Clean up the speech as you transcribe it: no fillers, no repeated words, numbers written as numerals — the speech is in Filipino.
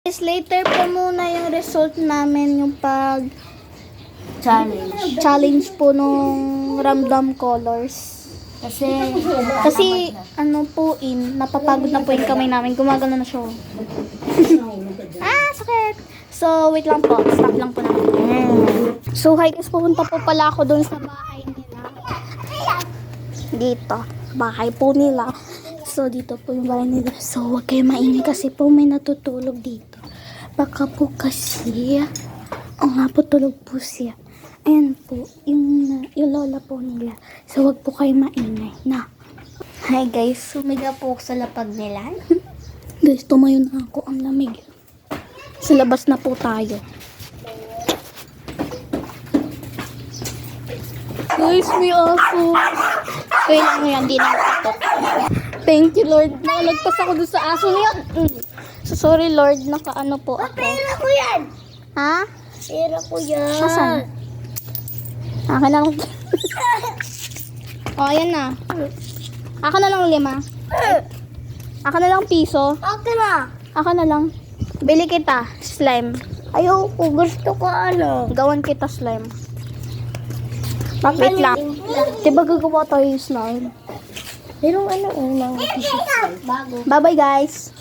Guys, later po muna yung result namin yung pag challenge po nung Ramdam Colors. Kasi ano po napapagod na po yung kamay namin. Gumagano na siya. Sakit. So, wait lang po. Stop lang po namin. So, hi guys. Pupunta po pala ako doon sa bahay nila. Dito. Bahay po nila. So, dito po yung bahay nila. So, huwag kayo maingay kasi po may natutulog dito. Baka po kasi, nga po tulog po siya. Ayan po, yung lola po nila. So, huwag po kayo maingay na. Hi guys, sumiga po ako sa lapag nila. Guys, tumayo na ako. Ang lamig. Sa labas na po tayo. Guys, may aso. Kaya lang yan, di na nakatok. Thank you, Lord. Nakalagpas ako dun sa aso na yan. So, sorry, Lord. Nakaano po ako. Pera ko yan. Ha? Pera ko yan. Asan? Akin na lang. Ayan na. Akin na lang 5. Akin na lang piso. Okay na. Akin na lang. Bili kita. Slime. Ayoko. Gusto ko ano. Gawan kita slime. Wait lang. Diba gagawa tayo yung slime? Pero ano, unang t-shirt bago. Bye-bye, guys.